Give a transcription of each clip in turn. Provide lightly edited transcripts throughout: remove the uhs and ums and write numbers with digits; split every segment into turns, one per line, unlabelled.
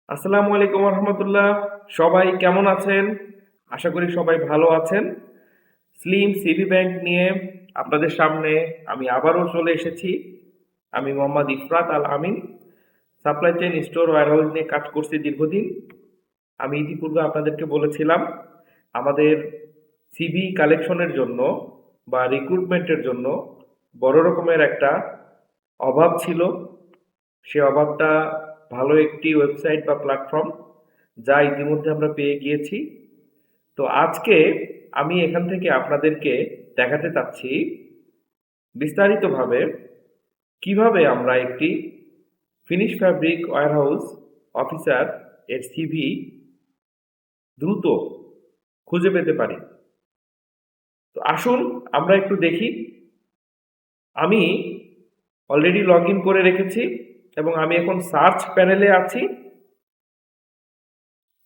আসসালামু আলাইকুম রহমতুল্লাহ। সবাই কেমন আছেন? আশা করি সবাই ভালো আছেন। স্লিম সিবি ব্যাংক নিয়ে আপনাদের সামনে আমি আবারও চলে এসেছি। আমি মোহাম্মদ ইফরাত আল আমিন, সাপ্লাই চেইন স্টোর ওয়্যারহাউস নিয়ে কাজ করছি দীর্ঘদিন। আমি ইতিপূর্বে আপনাদেরকে বলেছিলাম আমাদের সিভি কালেকশনের জন্য বা রিক্রুটমেন্টের জন্য বড় রকমের একটা অভাব ছিল। সে অভাবটা ভালো একটি ওয়েবসাইট বা প্ল্যাটফর্ম যা ইতিমধ্যে আমরা পেয়ে গিয়েছি। তো আজকে আমি এখান থেকে আপনাদেরকে দেখাতে চাচ্ছি বিস্তারিতভাবে কিভাবে আমরা একটি ফিনিশ ফ্যাব্রিক ওয়্যারহাউস অফিসার এর সিভি দ্রুত খুঁজে পেতে পারি। তো আসুন আমরা একটু দেখি। আমি অলরেডি লগ ইন করে রেখেছি এবং আমি এখন সার্চ প্যানেলে আছি।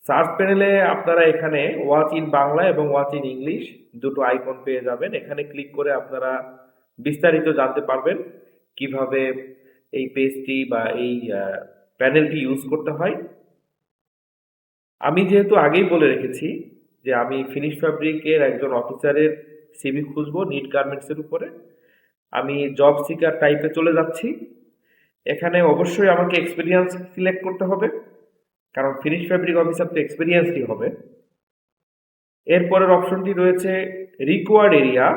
সার্চ প্যানেলে আপনারা এখানে ওয়াচ ইন বাংলা এবং ওয়াচ ইন ইংলিশ দুটো আইকন পেয়ে যাবেন। এখানে ক্লিক করে আপনারা বিস্তারিত জানতে পারবেন কিভাবে এই পেজটি বা এই প্যানেলটি ইউজ করতে হয়। আমি যেহেতু আগেই বলে রেখেছি যে আমি ফিনিশ ফ্যাব্রিকের একজন অফিসারের সিভি খুঁজবো নিট গার্মেন্টসের উপরে, আমি জব সিকার টাইপে চলে যাচ্ছি। এখানে অবশ্যই আমাকে এক্সপিরিয়েন্স সিলেক্ট করতে হবে, কারণ ফিনিশ ফ্যাব্রিক অফিসার তো এক্সপিরিয়েন্সই হবে। এরপরের অপশনটি রয়েছে রিকোয়ার্ড এরিয়া।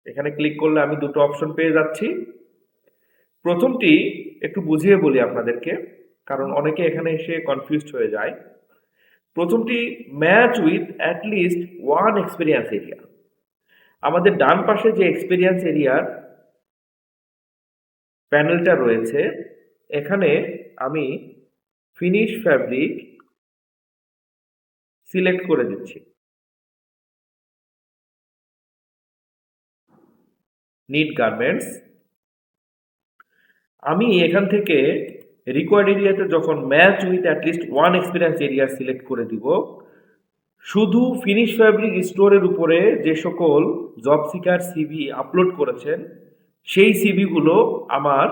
এখানে ক্লিক করলে আমি দুটো অপশন পেয়ে যাচ্ছি। প্রথমটি একটু বুঝিয়ে বলি আপনাদেরকে, কারণ অনেকে এখানে এসে কনফিউজড হয়ে যায়। প্রথমটি match with at least one experience area. আমাদের ডান পাশে যে এক্সপিরিয়েন্স এরিয়ার প্যানেলটা রয়েছে, এখানে আমি ফিনিশ ফ্যাব্রিক সিলেক্ট করে দিচ্ছি। Knit garments. আমি এখান থেকে রিকোয়ার্ড এরিয়াতে যখন match with at least one experience area select করে দিব, শুধু ফিনিশ ফ্যাব্রিক স্টোরের উপরে যে সকল জব সিকার সিভি আপলোড করেছেন সেই সিভিগুলো আমার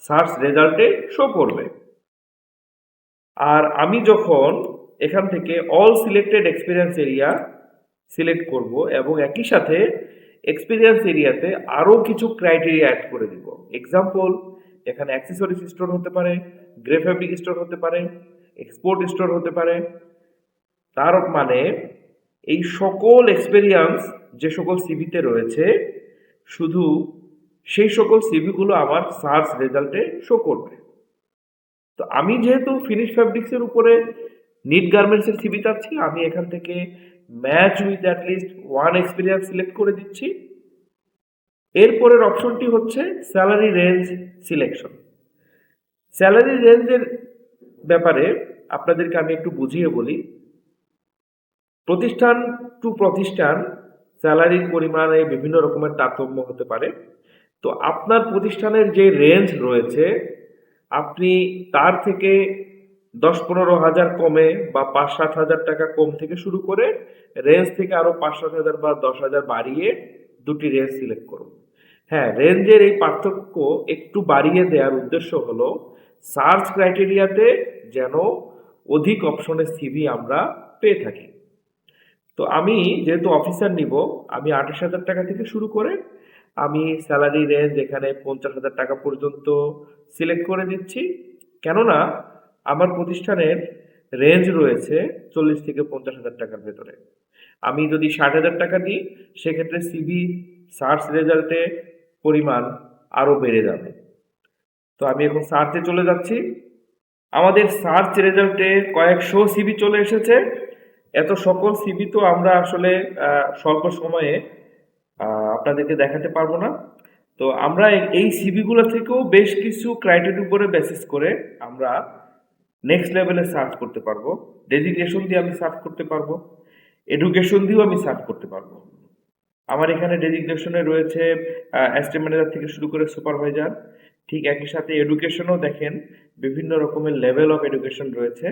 সার্চ রেজাল্টে শো করবে। আর আমি যখন এখান থেকে all selected experience area select করব এবং একই সাথে এক্সপিরিয়েন্স এরিয়াতে আরও কিছু ক্রাইটেরিয়া অ্যাড করে দিব। এক্সাম্পল, এখানে অ্যাক্সেসরিজ স্টোর হতে পারে, গ্রে ফ্যাব্রিক স্টোর হতে পারে, এক্সপোর্ট স্টোর হতে পারে। তার মানে এই সকল এক্সপেরিয়েন্স যে সকল সিভিতে রয়েছে, শুধু সেই সকল সিভিগুলো আমার সার্চ রেজাল্টে শো করবে। তো আমি যেহেতু ফিনিশ ফ্যাব্রিক্সের উপরে নিট গার্মেন্টসের সিভি চাচ্ছি, আমি এখান থেকে match with at least one experience select করে দিচ্ছি। এরপরের অপশনটি হচ্ছে স্যালারি রেঞ্জ সিলেকশন। স্যালারি রেঞ্জের ব্যাপারে আপনাদেরকে আমি একটু বুঝিয়ে বলি। প্রতিষ্ঠান টু প্রতিষ্ঠান স্যালারির পরিমাণে বিভিন্ন রকমের তারতম্য হতে পারে। তো আপনার প্রতিষ্ঠানের যে রেঞ্জ রয়েছে, আপনি তার থেকে ১০-১৫ হাজার কমে বা ৫-৭ হাজার টাকা কম থেকে শুরু করে রেঞ্জ থেকে আরও ৫-৭ হাজার বা ১০ হাজার বাড়িয়ে দুটি রেঞ্জ সিলেক্ট করুন। হ্যাঁ, রেঞ্জের এই পার্থক্য একটু বাড়িয়ে দেওয়ার উদ্দেশ্য হলো সার্চ ক্রাইটেরিয়াতে যেন অধিক অপশনের সিভি আমরা পেয়ে থাকি। তো আমি যেহেতু অফিসার নিব, আমি ২৮ হাজার টাকা থেকে শুরু করে আমি স্যালারি রেঞ্জ এখানে ৫০ হাজার টাকা পর্যন্ত সিলেক্ট করে দিচ্ছি। কেননা আমার প্রতিষ্ঠানের রেঞ্জ রয়েছে ৪০ থেকে ৫০ হাজার টাকার ভেতরে। আমি যদি ৬০ হাজার টাকা দিই, সেক্ষেত্রে সিভি সার্চ রেজাল্টে পরিমাণ আরও বেড়ে যাবে। তো আমি এখন সার্চে চলে যাচ্ছি। আমাদের সার্চ রেজাল্টে কয়েকশো সিভি চলে এসেছে। এত সকল সিভি তো আমরা আসলে স্বল্প সময়ে আপনাদেরকে দেখাতে পারবো না। তো আমরা এই সিভিগুলো থেকেও বেশ কিছু ক্রাইটেরিয়ার উপরে বেসিস করে আমরা নেক্সট লেভেলে সার্চ করতে পারবো। ডেজিগনেশন দিয়ে আমি সার্চ করতে পারবো, এডুকেশন দিয়েও আমি সার্চ করতে পারবো। আমার এখানে ডেজিগনেশনে রয়েছে অ্যাসিস্ট্যান্ট ম্যানেজার থেকে শুরু করে সুপারভাইজার। ঠিক একই সাথে এডুকেশনও দেখেন বিভিন্ন রকমের লেভেল অফ এডুকেশন রয়েছে।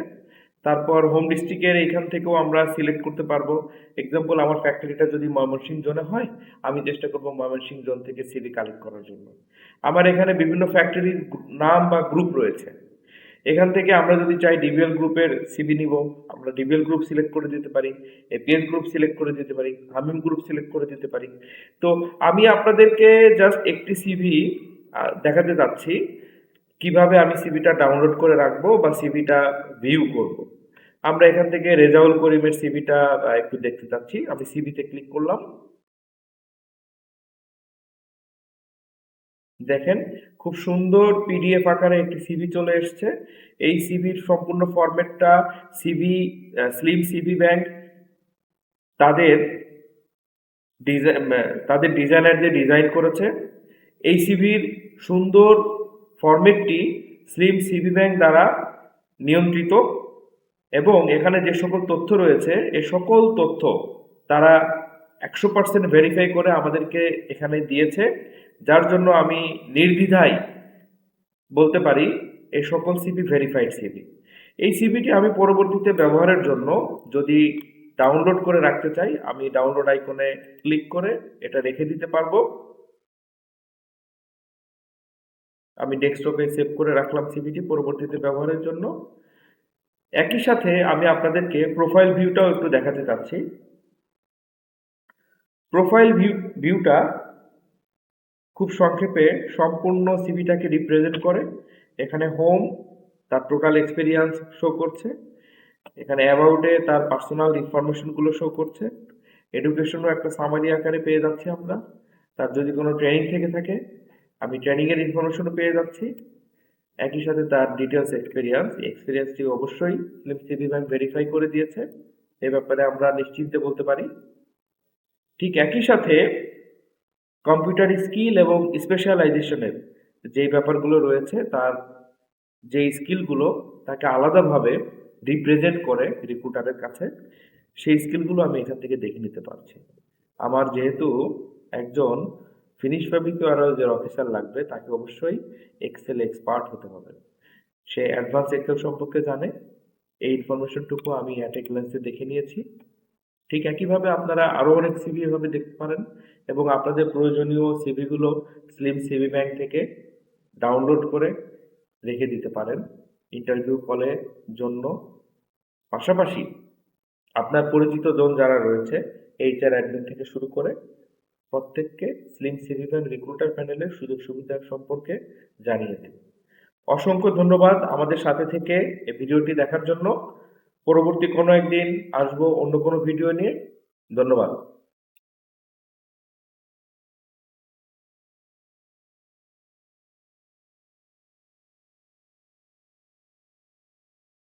তারপর হোম ডিস্ট্রিক্টের এইখান থেকেও আমরা সিলেক্ট করতে পারবো। এক্সাম্পল, আমার ফ্যাক্টরিটা যদি ময়মনসিংহ জোনে হয়, আমি চেষ্টা করবো ময়মনসিংহ জোন থেকে সিভি কালেক্ট করার জন্য। আমার এখানে বিভিন্ন ফ্যাক্টরির নাম বা গ্রুপ রয়েছে। এখান থেকে আমরা যদি চাই ডিবিএল গ্রুপের সিভি নিব, আমরা ডিবিএল গ্রুপ সিলেক্ট করে দিতে পারি, এপিএস গ্রুপ সিলেক্ট করে দিতে পারি, হামিম গ্রুপ সিলেক্ট করে দিতে পারি। তো আমি আপনাদেরকে জাস্ট একটি সিভি দেখাতে যাচ্ছি কিভাবে আমি সিভিটা ডাউনলোড করে রাখবো বা সিভিটা ভিউ করব। আমরা এখান থেকে রেজাউল করিমের সিভিটা একটু দেখতে চাচ্ছি। আমি সিভিতে ক্লিক করলাম। দেখেন খুব সুন্দর পিডিএফ আকারে একটি সিভি চলে এসছে। এই সিভির সম্পূর্ণ ফরম্যাটটা সিভি স্লিম সিভি ব্যাংক তাদের তাদের ডিজাইনার যে ডিজাইন করেছে। এই সিভির সুন্দর ফরম্যাটটি স্লিম সিভি ব্যাংক দ্বারা নিয়ন্ত্রিত এবং এখানে যে সকল তথ্য রয়েছে এই সকল তথ্য তারা 100% ভেরিফাই করে আমাদেরকে এখানে দিয়েছে, যার জন্য আমি নির্দ্বিধায় বলতে পারি এই সকল সিভি ভেরিফাইড সিভি। এই সিভিটি আমি পরবর্তীতে ব্যবহারের জন্য যদি ডাউনলোড করে রাখতে চাই, আমি ডাউনলোড আইকনে ক্লিক করে এটা রেখে দিতে পারবো। আমি ডেস্কটপে সেভ করে রাখলাম সিভিটি পরবর্তীতে ব্যবহারের জন্য। একই সাথে আমি আপনাদেরকে প্রোফাইল ভিউটাও একটু দেখাতে চাচ্ছি। প্রোফাইল ভিউটা খুব সংক্ষেপে সম্পূর্ণ সিভিটাকে রিপ্রেজেন্ট করে। এখানে হোম তার টোটাল এক্সপেরিয়েন্স শো করছে, এখানে অ্যাবাউটে তার পার্সোনাল ইনফরমেশনগুলো শো করছে, এডুকেশনও একটা সামারি আকারে পেয়ে যাচ্ছি আমরা, তার যদি কোনো ট্রেনিং থেকে থাকে আমি ট্রেনিংয়ের ইনফরমেশনও পেয়ে যাচ্ছি। একই সাথে তার ডিটেলস এক্সপিরিয়েন্সটি অবশ্যই সিভি ব্যাংক ভেরিফাই করে দিয়েছে, এ ব্যাপারে আমরা নিশ্চিন্তে বলতে পারি। ঠিক একই সাথে কম্পিউটার স্কিল এবং স্পেশালাইজেশনের যেই ব্যাপারগুলো রয়েছে তার যে স্কিলগুলো তাকে আলাদাভাবে রিপ্রেজেন্ট করে রিক্রুটারের কাছে, সেই স্কিলগুলো আমি এখান থেকে দেখে নিতে পারছি। আমার যেহেতু একজন ফিনিশ ফ্যাব্রিকের অফিসার লাগবে, তাকে অবশ্যই এক্সেল এক্সপার্ট হতে হবে, সে অ্যাডভান্স এক্সেল সম্পর্কে জানে। এই ইনফরমেশনটুকু আমি অ্যাট এ গ্ল্যান্সে দেখে নিয়েছি। ঠিক একইভাবে আপনারা আরও অনেক সিভি এভাবে দেখতে পারেন এবং আপনাদের প্রয়োজনীয় সিভিগুলো স্লিম সিভি ব্যাংক থেকে ডাউনলোড করে রেখে দিতে পারেন ইন্টারভিউ কলের জন্য। পাশাপাশি আপনার পরিচিত জন যারা রয়েছে এইচআর অ্যাডমিন থেকে শুরু করে প্রত্যেককে স্লিম সিভি ব্যাংক রিক্রুটার প্যানেলের সুযোগ সুবিধা সম্পর্কে জানিয়ে দিন। অসংখ্য ধন্যবাদ আমাদের সাথে থেকে এই ভিডিওটি দেখার জন্য। পরবর্তী কোনো একদিন আসবো অন্য কোনো ভিডিও নিয়ে। ধন্যবাদ।